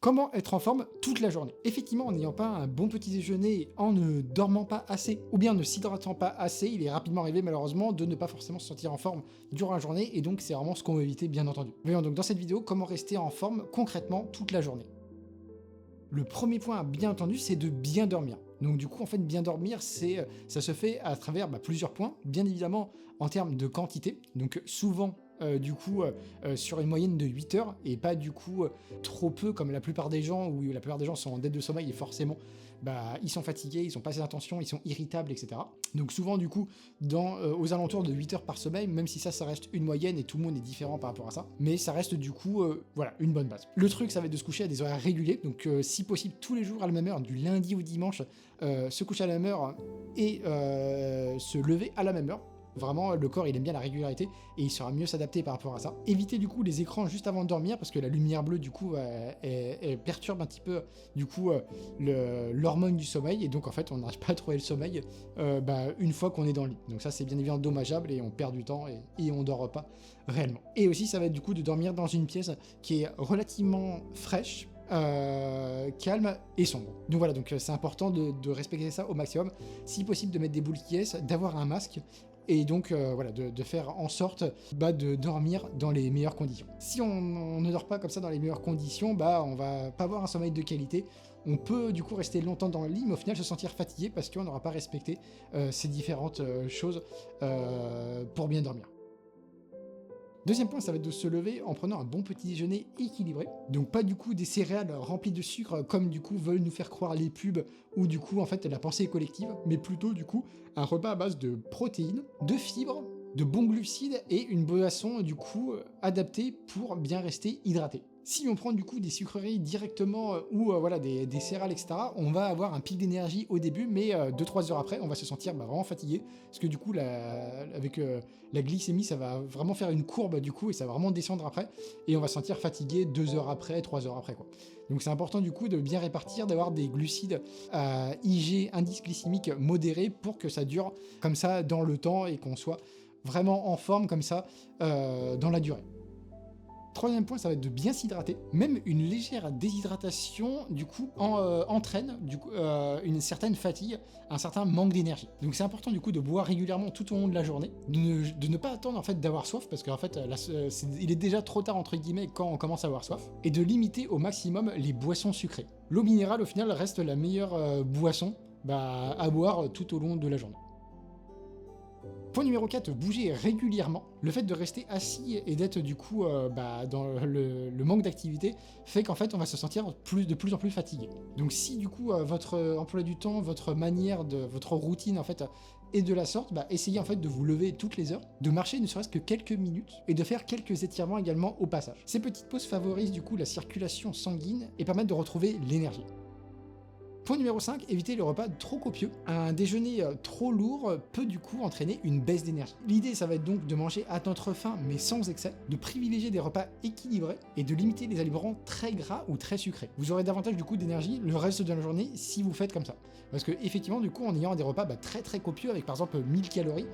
Comment être en forme toute la journée? Effectivement, en n'ayant pas un bon petit déjeuner, en ne dormant pas assez, ou bien ne s'hydratant pas assez, il est rapidement arrivé malheureusement de ne pas forcément se sentir en forme durant la journée, et donc c'est vraiment ce qu'on veut éviter bien entendu. Voyons donc dans cette vidéo comment rester en forme concrètement toute la journée. Le premier point bien entendu, c'est de bien dormir. Donc du coup, en fait, bien dormir, ça se fait à travers plusieurs points. Bien évidemment, en termes de quantité. Donc souvent, sur une moyenne de 8 heures, et pas du coup trop peu comme la plupart des gens, où la plupart des gens sont en dette de sommeil, et forcément, ils sont fatigués, ils ont pas assez d'attention, ils sont irritables, etc. Donc souvent, du coup, aux alentours de 8 heures par sommeil, même si ça reste une moyenne, et tout le monde est différent par rapport à ça, mais ça reste du coup, une bonne base. Le truc, ça va être de se coucher à des horaires réguliers, donc si possible, tous les jours à la même heure, du lundi au dimanche, se coucher à la même heure, et se lever à la même heure. Vraiment, le corps, il aime bien la régularité et il saura mieux s'adapter par rapport à ça. Évitez du coup les écrans juste avant de dormir parce que la lumière bleue, du coup, elle perturbe un petit peu, du coup, l'hormone du sommeil et donc en fait, on n'arrive pas à trouver le sommeil une fois qu'on est dans le lit. Donc ça, c'est bien évidemment dommageable et on perd du temps et on dort pas réellement. Et aussi, ça va être du coup de dormir dans une pièce qui est relativement fraîche, calme et sombre. Donc voilà, donc c'est important de respecter ça au maximum. Si possible, de mettre des boules qui est, d'avoir un masque. Et donc, de faire en sorte de dormir dans les meilleures conditions. Si on ne dort pas comme ça dans les meilleures conditions, on va pas avoir un sommeil de qualité. On peut du coup rester longtemps dans le lit, mais au final se sentir fatigué parce qu'on n'aura pas respecté ces différentes choses pour bien dormir. Deuxième point, ça va être de se lever en prenant un bon petit déjeuner équilibré. Donc pas du coup des céréales remplies de sucre comme du coup veulent nous faire croire les pubs ou du coup en fait la pensée collective, mais plutôt du coup un repas à base de protéines, de fibres, de bons glucides et une boisson du coup adaptée pour bien rester hydraté. Si on prend du coup des sucreries directement ou des céréales, etc., on va avoir un pic d'énergie au début, mais 2-3 heures après, on va se sentir vraiment fatigué, parce que du coup, avec la glycémie, ça va vraiment faire une courbe du coup, et ça va vraiment descendre après, et on va se sentir fatigué 2 heures après, 3 heures après, quoi. Donc c'est important du coup de bien répartir, d'avoir des glucides à IG, indice glycémique modéré, pour que ça dure comme ça dans le temps, et qu'on soit vraiment en forme comme ça dans la durée. Troisième point, ça va être de bien s'hydrater. Même une légère déshydratation, du coup, entraîne une certaine fatigue, un certain manque d'énergie. Donc c'est important, du coup, de boire régulièrement tout au long de la journée, de ne pas attendre, en fait, d'avoir soif, parce qu'en fait, il est déjà trop tard, entre guillemets, quand on commence à avoir soif, et de limiter au maximum les boissons sucrées. L'eau minérale, au final, reste la meilleure boisson à boire tout au long de la journée. Point numéro 4, bouger régulièrement. Le fait de rester assis et d'être du coup dans le manque d'activité fait qu'en fait on va se sentir de plus en plus fatigué. Donc si du coup votre emploi du temps, votre routine en fait est de la sorte, essayez en fait de vous lever toutes les heures, de marcher ne serait-ce que quelques minutes et de faire quelques étirements également au passage. Ces petites pauses favorisent du coup la circulation sanguine et permettent de retrouver l'énergie. Point numéro 5, éviter le repas trop copieux. Un déjeuner trop lourd peut du coup entraîner une baisse d'énergie. L'idée, ça va être donc de manger à notre faim mais sans excès, de privilégier des repas équilibrés et de limiter les aliments très gras ou très sucrés. Vous aurez davantage du coup d'énergie le reste de la journée si vous faites comme ça. Parce que effectivement, du coup, en ayant des repas très très copieux avec par exemple 1000 calories,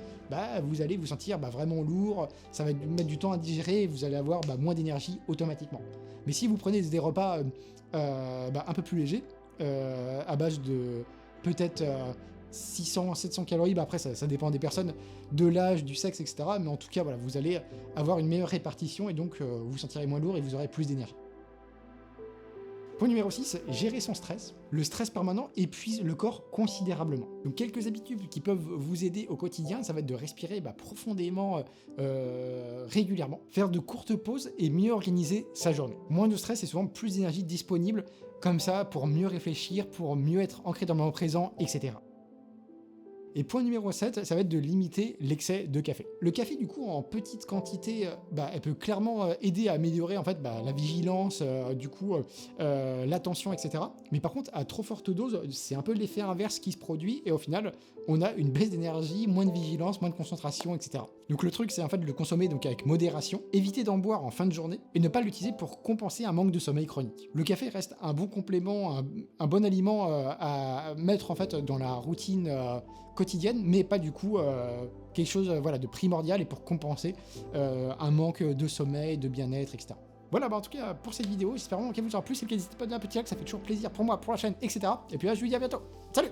vous allez vous sentir vraiment lourd, ça va mettre du temps à digérer et vous allez avoir moins d'énergie automatiquement. Mais si vous prenez des repas un peu plus légers, à base de peut-être 600-700 calories, après ça dépend des personnes, de l'âge, du sexe, etc. Mais en tout cas, voilà, vous allez avoir une meilleure répartition et donc vous vous sentirez moins lourd et vous aurez plus d'énergie. Point numéro 6, gérer son stress. Le stress permanent épuise le corps considérablement. Donc quelques habitudes qui peuvent vous aider au quotidien, ça va être de respirer profondément, régulièrement, faire de courtes pauses et mieux organiser sa journée. Moins de stress et souvent plus d'énergie disponible, comme ça pour mieux réfléchir, pour mieux être ancré dans le moment présent, etc. Et point numéro 7, ça va être de limiter l'excès de café. Le café, du coup, en petite quantité, elle peut clairement aider à améliorer en fait la vigilance, l'attention, etc. Mais par contre, à trop forte dose, c'est un peu l'effet inverse qui se produit et au final, on a une baisse d'énergie, moins de vigilance, moins de concentration, etc. Donc le truc, c'est en fait de le consommer donc avec modération, éviter d'en boire en fin de journée et ne pas l'utiliser pour compenser un manque de sommeil chronique. Le café reste un bon complément, un bon aliment à mettre en fait dans la routine quotidienne, mais pas du coup quelque chose de primordial et pour compenser un manque de sommeil, de bien-être, etc. Voilà, bah en tout cas, pour cette vidéo, j'espère vraiment qu'elle vous aura plu. Si c'est le cas, n'hésitez pas à donner un petit like, ça fait toujours plaisir pour moi, pour la chaîne, etc. Et puis là, je vous dis à bientôt. Salut!